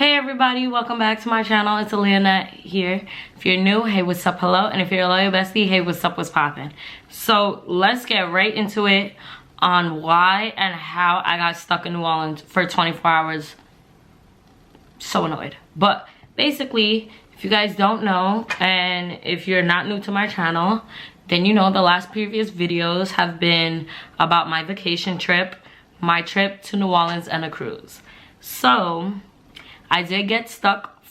Hey everybody, welcome back to my channel. It's Aliyahnet here. If you're new, hey, what's up, hello. And if you're a loyal bestie, hey, what's up, what's poppin'. So let's get right into it on why and how I got stuck in New Orleans for 24 hours. So annoyed. But basically, if you guys don't know, and if you're not new to my channel, then you know the last previous videos have been about my vacation trip, my trip to New Orleans and a cruise. So I did get stuck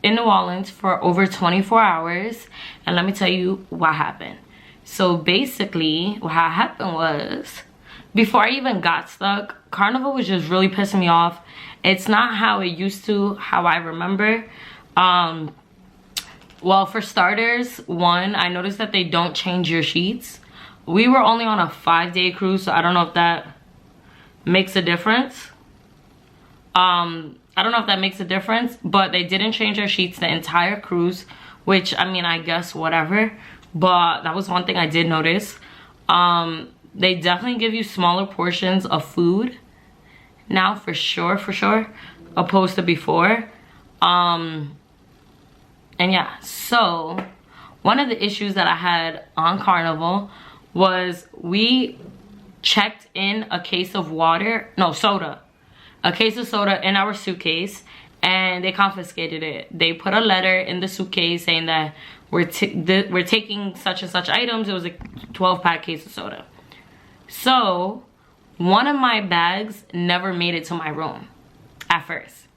in New Orleans for over 24 hours, and let me tell you what happened. So basically what happened was, before I even got stuck, Carnival was just really pissing me off. It's not how it used to, how I remember. Well, for starters, one, I noticed that they don't change your sheets. We were only on a 5-day cruise, so I don't know if that makes a difference. I don't know if that makes a difference, but they didn't change our sheets the entire cruise, which, I mean, I guess whatever. But that was one thing I did notice. They definitely give you smaller portions of food now, for sure, opposed to before. And yeah, so one of the issues that I had on Carnival was we checked in a case of soda. A case of soda in our suitcase, and they confiscated it. They put a letter in the suitcase saying that we're taking such and such items. It was a 12-pack case of soda. So one of my bags never made it to my room at first.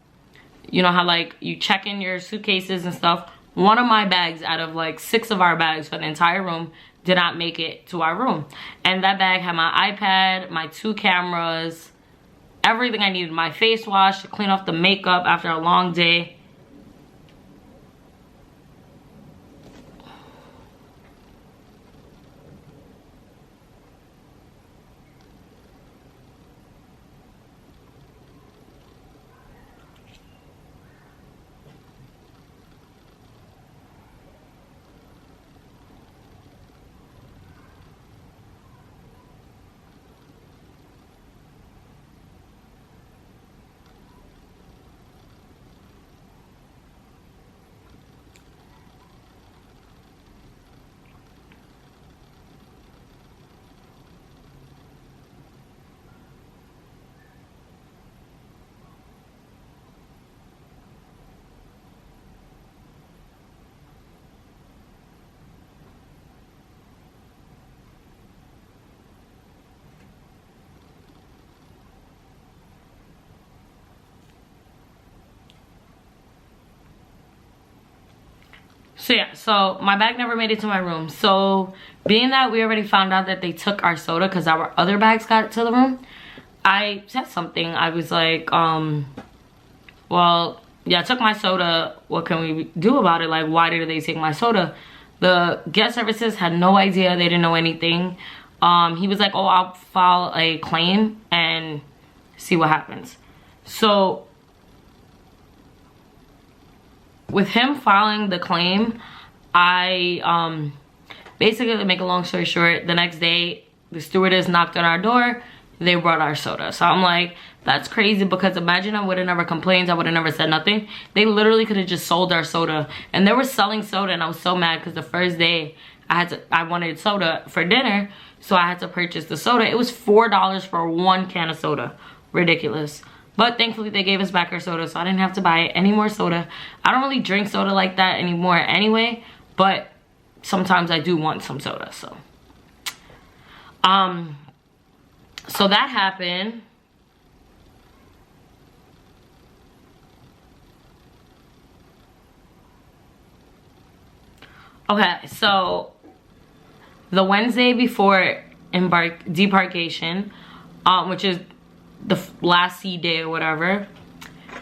You know how like you check in your suitcases and stuff? One of my bags out of like 6 of our bags for the entire room did not make it to our room. And that bag had my iPad, my 2 cameras, everything I needed, my face wash to clean off the makeup after a long day. So yeah, so my bag never made it to my room. So being that we already found out that they took our soda because our other bags got to the room, I said something. I was like, well, yeah, I took my soda. What can we do about it? Like, why did they take my soda? The guest services had no idea. They didn't know anything. He was like, oh, I'll file a claim and see what happens. So with him filing the claim, I basically, to make a long story short, the next day the stewardess knocked on our door. They brought our soda. So I'm like, that's crazy, because imagine I would have never complained. I would have never said nothing. They literally could have just sold our soda, and they were selling soda, and I was so mad because the first day I wanted soda for dinner, so I had to purchase the soda. It was $4 for 1 can of soda. Ridiculous. But thankfully they gave us back our soda, so I didn't have to buy any more soda. I don't really drink soda like that anymore anyway, but sometimes I do want some soda. So so that happened. Okay, so the Wednesday before debarkation, which is the last sea day or whatever,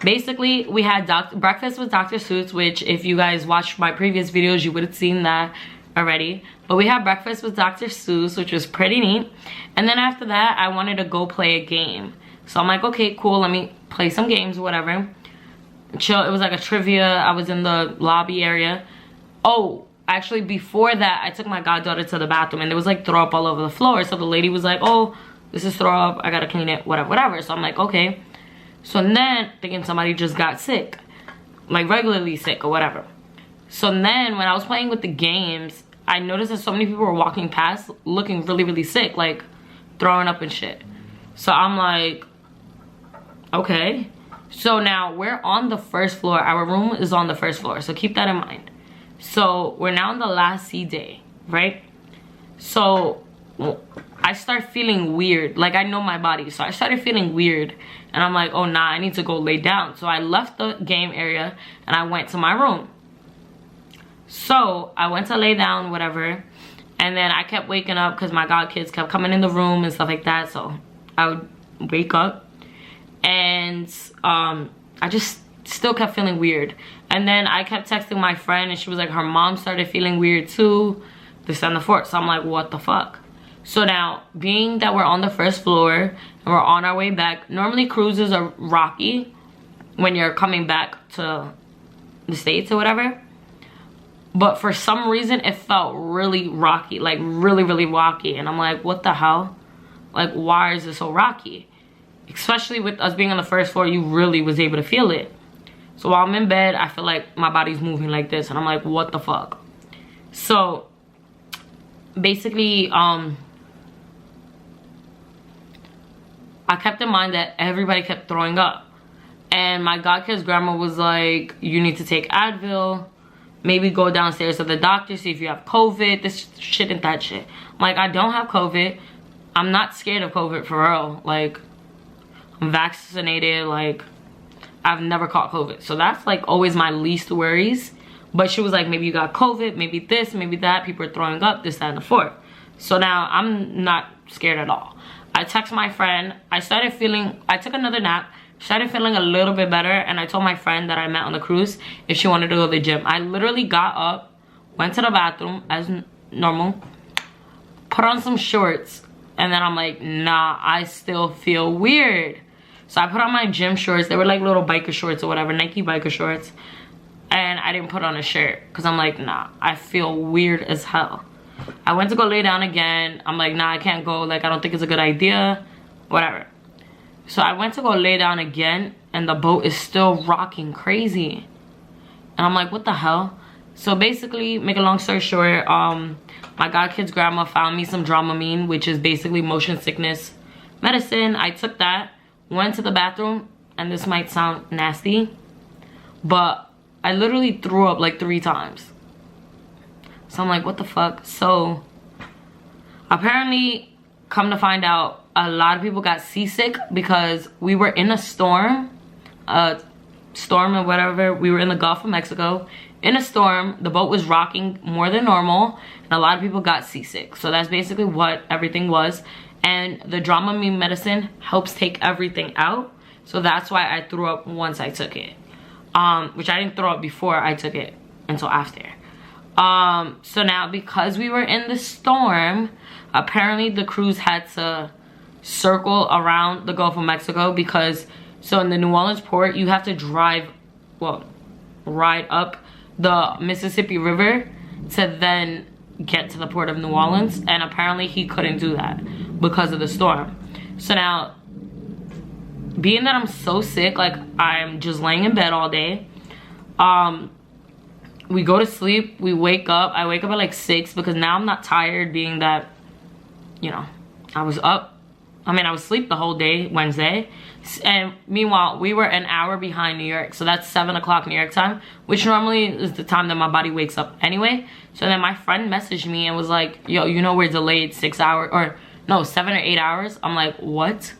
basically we had breakfast with Dr. Seuss, which if you guys watched my previous videos you would have seen that already. But we had breakfast with Dr. Seuss, which was pretty neat. And then after that I wanted to go play a game, so I'm like, okay, cool, let me play some games, whatever, chill. It was like a trivia. I was in the lobby area. Oh, actually before that I took my goddaughter to the bathroom, and there was like throw up all over the floor. So the lady was like, oh, this is throw up, I gotta clean it, whatever. So I'm like, okay. So then thinking somebody just got sick. like regularly sick or whatever. So then when I was playing with the games, I noticed that so many people were walking past looking really, really sick, like throwing up and shit. So I'm like, okay. So now we're on the first floor. Our room is on the first floor, so keep that in mind. So we're now on the last C day, right? So I start feeling weird. Like, I know my body, so I started feeling weird, and I'm like, oh nah, I need to go lay down. So I left the game area and I went to my room. So I went to lay down, whatever, and then I kept waking up because my god kids kept coming in the room and stuff like that. So I would wake up, and I just still kept feeling weird. And then I kept texting my friend, and she was like, her mom started feeling weird too, this and the fourth. So I'm like, what the fuck? So now, being that we're on the first floor and we're on our way back, normally cruises are rocky when you're coming back to the States or whatever. But for some reason, it felt really rocky, like really, really rocky. And I'm like, what the hell? Like, why is it so rocky? Especially with us being on the first floor, you really was able to feel it. So while I'm in bed, I feel like my body's moving like this. And I'm like, what the fuck? So basically, I kept in mind that everybody kept throwing up. And my godkid's grandma was like, you need to take Advil. Maybe go downstairs to the doctor, see if you have COVID. This shit and that shit. I'm like, I don't have COVID. I'm not scared of COVID for real. Like, I'm vaccinated. Like, I've never caught COVID. So that's like always my least worries. But she was like, maybe you got COVID, maybe this, maybe that. People are throwing up, this, that, and the fourth. So now I'm not scared at all. I text my friend. I took another nap. Started feeling a little bit better, and I told my friend that I met on the cruise if she wanted to go to the gym. I literally got up, went to the bathroom as normal, put on some shorts, and then I'm like, nah, I still feel weird. So I put on my gym shorts. They were like little biker shorts or whatever, Nike biker shorts, and I didn't put on a shirt because I'm like, nah, I feel weird as hell. I went to go lay down again. I'm like, nah, I can't go. Like, I don't think it's a good idea, whatever. So I went to go lay down again, and the boat is still rocking crazy. And I'm like, what the hell? So basically, make a long story short, my godkid's grandma found me some Dramamine, which is basically motion sickness medicine. I took that, went to the bathroom, and this might sound nasty, but I literally threw up like 3 times. So I'm like, what the fuck? So apparently, come to find out, a lot of people got seasick because we were in a storm or whatever. We were in the Gulf of Mexico in a storm. The boat was rocking more than normal, and a lot of people got seasick. So that's basically what everything was. And the Dramamine medicine helps take everything out. So that's why I threw up once I took it, which I didn't throw up before I took it until after. So now, because we were in the storm, apparently the cruise had to circle around the Gulf of Mexico, because so in the New Orleans port, you have to ride up the Mississippi River to then get to the port of New Orleans. And apparently he couldn't do that because of the storm. So now, being that I'm so sick, like I'm just laying in bed all day, we go to sleep, we wake up. I wake up at like 6 because now I'm not tired, being that, you know, I was asleep the whole day Wednesday. And meanwhile, we were an hour behind New York. So that's 7 o'clock New York time, which normally is the time that my body wakes up anyway. So then my friend messaged me and was like, yo, you know we're delayed 6 hours, or no, 7 or 8 hours. I'm like, what?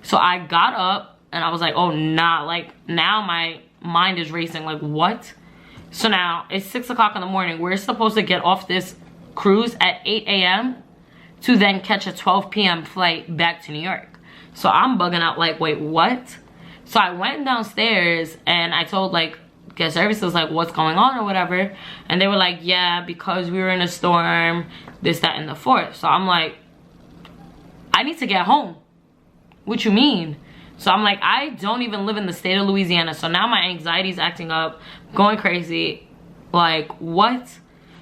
So I got up and I was like, oh nah, like now my mind is racing, like what? So now it's 6 o'clock in the morning. We're supposed to get off this cruise at 8 a.m. to then catch a 12 p.m. flight back to New York. So I'm bugging out like, wait, what? So I went downstairs and I told like guest services like what's going on or whatever. And they were like, yeah, because we were in a storm, this, that, and the fourth. So I'm like, I need to get home. What you mean? So I'm like, I don't even live in the state of Louisiana. So now my anxiety's acting up, going crazy. Like, what?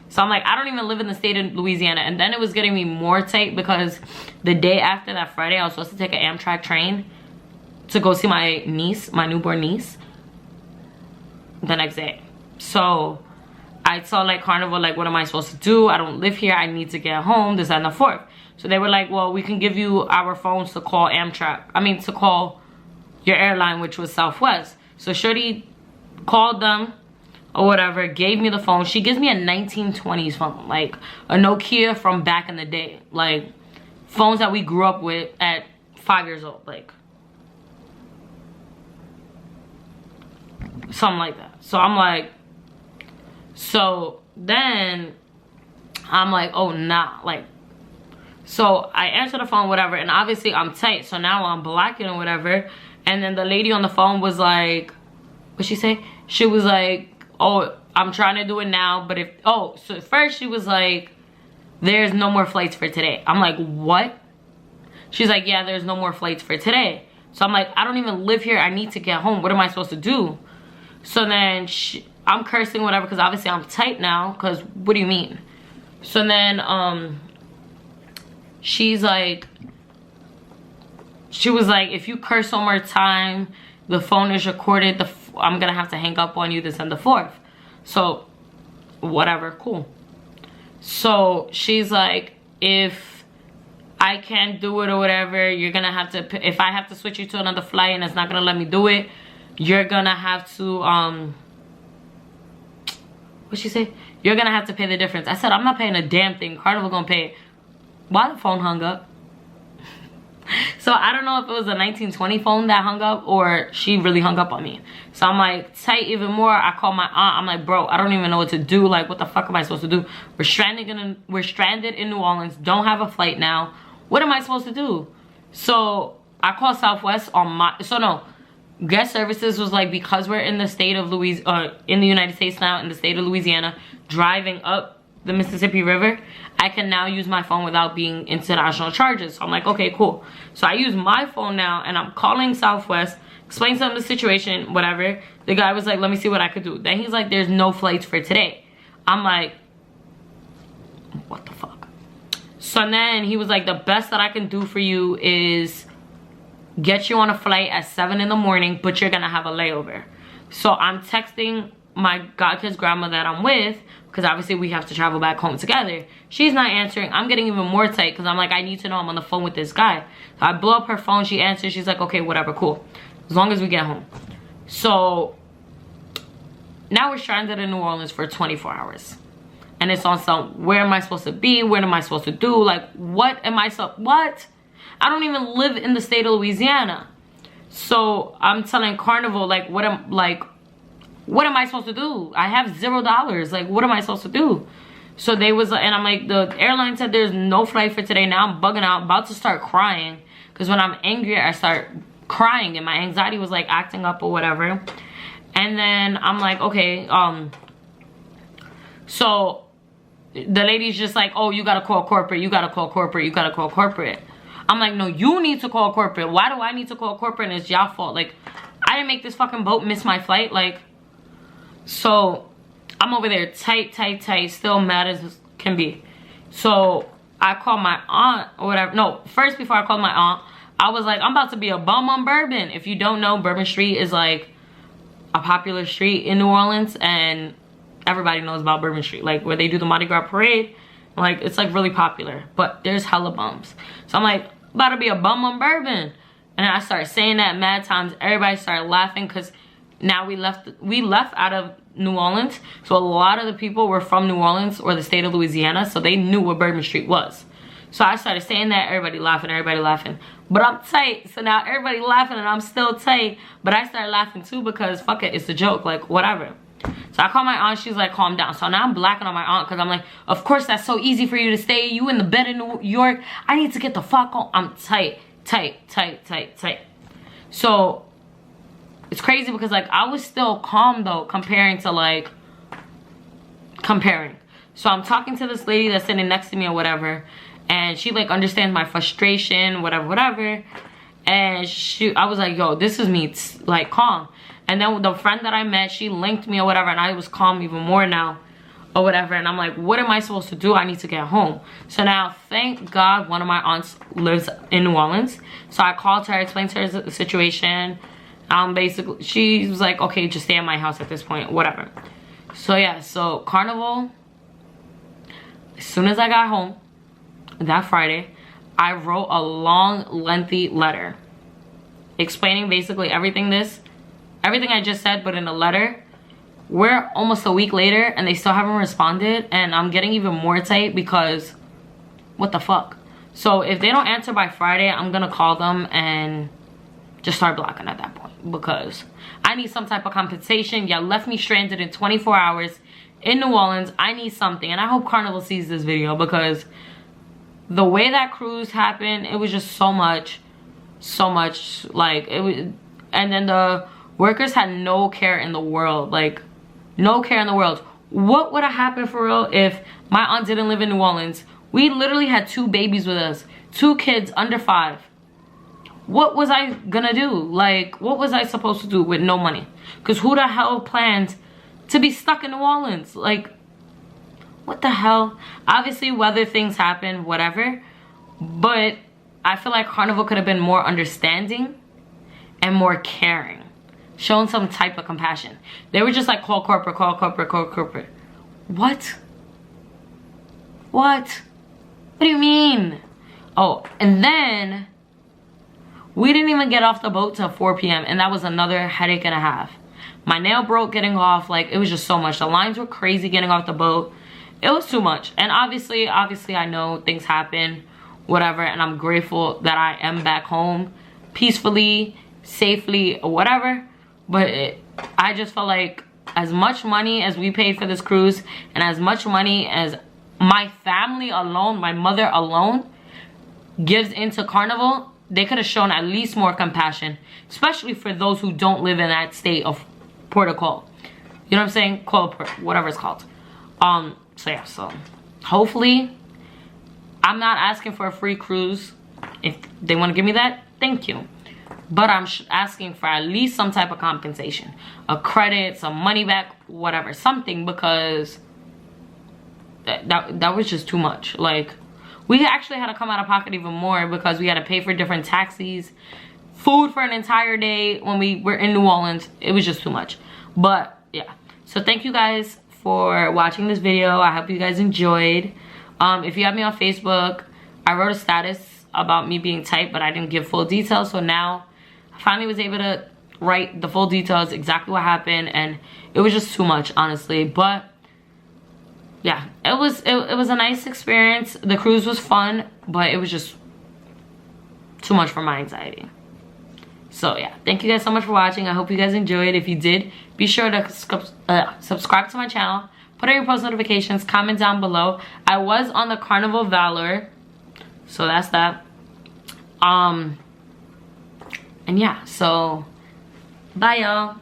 So I'm like, I don't even live in the state of Louisiana. And then it was getting me more tight because the day after that Friday, I was supposed to take an Amtrak train to go see my niece, my newborn niece. the next day. So I told like Carnival, like, what am I supposed to do? I don't live here. I need to get home, this and the fourth. So they were like, well, we can give you our phones to call Amtrak. I mean, to call your airline, which was Southwest. So Shorty called them or whatever, gave me the phone. She gives me a 1920s phone, like a Nokia from back in the day. Like phones that we grew up with at 5 years old, like something like that. So I'm like, so then I'm like, oh nah, like, so I answer the phone, whatever, and obviously I'm tight, so now I'm blacking or whatever. And then the lady on the phone was like, what'd she say? She was like, oh, I'm trying to do it now, but if, oh, so first she was like, there's no more flights for today. I'm like, what? She's like, yeah, there's no more flights for today. So I'm like, I don't even live here. I need to get home. What am I supposed to do? So then I'm cursing, whatever, because obviously I'm tight now, because what do you mean? So then she was like, if you curse one more time, the phone is recorded, I'm gonna have to hang up on you, this and the fourth. So whatever, cool. So she's like, if I can't do it or whatever, you're gonna have to, if I have to switch you to another flight and it's not gonna let me do it, you're gonna have to what'd she say? You're gonna have to pay the difference. I said, I'm not paying a damn thing. Carnival gonna pay it. Why the phone hung up? So I don't know if it was a 1920 phone that hung up or she really hung up on me. So I'm like, tight even more. I call my aunt. I'm like, bro, I don't even know what to do. Like, what the fuck am I supposed to do? We're stranded in New Orleans. Don't have a flight now. What am I supposed to do? So I called Southwest on my, so no, guest services was like, because we're in the state of in the United States now, in the state of Louisiana, driving up the Mississippi River, I can now use my phone without being international charges. So I'm like, okay, cool. So I use my phone now and I'm calling Southwest, explain some of the situation, whatever. The guy was like, let me see what I could do. Then he's like, there's no flights for today. I'm like, what the fuck? So then he was like, the best that I can do for you is get you on a flight at 7 in the morning, but you're gonna have a layover. So I'm texting my godkid's grandma that I'm with, because obviously we have to travel back home together. She's not answering. I'm getting even more tight because I'm like, I need to know I'm on the phone with this guy. So I blow up her phone. She answers. She's like, okay, whatever, cool, as long as we get home. So now we're stranded in New Orleans for 24 hours. And it's on some, where am I supposed to be? What am I supposed to do? Like, what? I don't even live in the state of Louisiana. So I'm telling Carnival, like, what am I supposed to do? I have $0. Like, what am I supposed to do? So they was, and I'm like, the airline said there's no flight for today. Now I'm bugging out, about to start crying. Because when I'm angry, I start crying. And my anxiety was like acting up or whatever. And then I'm like, okay, so the lady's just like, oh, you gotta call corporate, you gotta call corporate, you gotta call corporate. I'm like, no, you need to call corporate. Why do I need to call corporate and it's y'all fault? Like, I didn't make this fucking boat miss my flight. Like, so I'm over there tight, still mad as can be. So I called my aunt or whatever. No, first before I called my aunt, I was like, I'm about to be a bum on Bourbon. If you don't know, Bourbon Street is like a popular street in New Orleans, and everybody knows about Bourbon Street, like where they do the Mardi Gras parade. Like, it's like really popular, but there's hella bums. So I'm like, about to be a bum on Bourbon. And I started saying that mad times. Everybody started laughing because now we left out of New Orleans. So a lot of the people were from New Orleans or the state of Louisiana, so they knew what Bourbon Street was. So I started saying that, everybody laughing. But I'm tight, so now everybody laughing and I'm still tight. But I started laughing too because fuck it, it's a joke, like whatever. So I call my aunt, she's like, calm down. So now I'm blacking on my aunt because I'm like, of course that's so easy for you to stay. You in the bed in New York. I need to get the fuck on. I'm tight. So it's crazy because like I was still calm though, comparing. So I'm talking to this lady that's sitting next to me or whatever, and she like understands my frustration, whatever. And I was like, yo, this is me, like calm. And then the friend that I met, she linked me or whatever, and I was calm even more now or whatever. And I'm like, what am I supposed to do? I need to get home. So now, thank God, one of my aunts lives in New Orleans. So I called her, explained to her the situation, Basically, she was like, okay, just stay at my house at this point, whatever. So yeah, so Carnival, as soon as I got home that Friday, I wrote a long, lengthy letter explaining basically everything I just said, but in a letter. We're almost a week later and they still haven't responded, and I'm getting even more tight because what the fuck. So if they don't answer by Friday, I'm gonna call them and just start blocking at that point, because I need some type of compensation. Y'all left me stranded in 24 hours in New Orleans. I need something, and I hope Carnival sees this video, because the way that cruise happened, it was just so much, like, it was. And then the workers had no care in the world, like no care in the world. What would have happened for real if my aunt didn't live in New Orleans? We literally had 2 babies with us, 2 kids under 5. What was I gonna do? Like, what was I supposed to do with no money? Because who the hell planned to be stuck in New Orleans? Like, what the hell? Obviously, weather things happen, whatever. But I feel like Carnival could have been more understanding and more caring, showing some type of compassion. They were just like, call corporate, call corporate, call corporate. What? What do you mean? Oh, and then we didn't even get off the boat till 4 p.m. and that was another headache and a half. My nail broke getting off. Like, it was just so much. The lines were crazy getting off the boat. It was too much. And obviously I know things happen, whatever, and I'm grateful that I am back home peacefully, safely, or whatever. But I just felt like as much money as we paid for this cruise, and as much money as my family alone, my mother alone, gives into Carnival, they could have shown at least more compassion, especially for those who don't live in that state of protocol. You know what I'm saying? Whatever it's called. So yeah, so hopefully, I'm not asking for a free cruise. If they want to give me that, thank you. But I'm asking for at least some type of compensation, a credit, some money back, whatever, something, because that was just too much. Like, we actually had to come out of pocket even more because we had to pay for different taxis, food for an entire day when we were in New Orleans. It was just too much. But yeah, so thank you guys for watching this video. I hope you guys enjoyed. If you have me on Facebook, I wrote a status about me being tight, but I didn't give full details. So now I finally was able to write the full details, exactly what happened, and it was just too much, honestly. But yeah, it was a nice experience. The cruise was fun, but it was just too much for my anxiety. So yeah, thank you guys so much for watching. I hope you guys enjoyed. If you did, be sure to subscribe to my channel, put on your post notifications, comment down below. I was on the Carnival Valor, so that's that. And yeah, so bye y'all.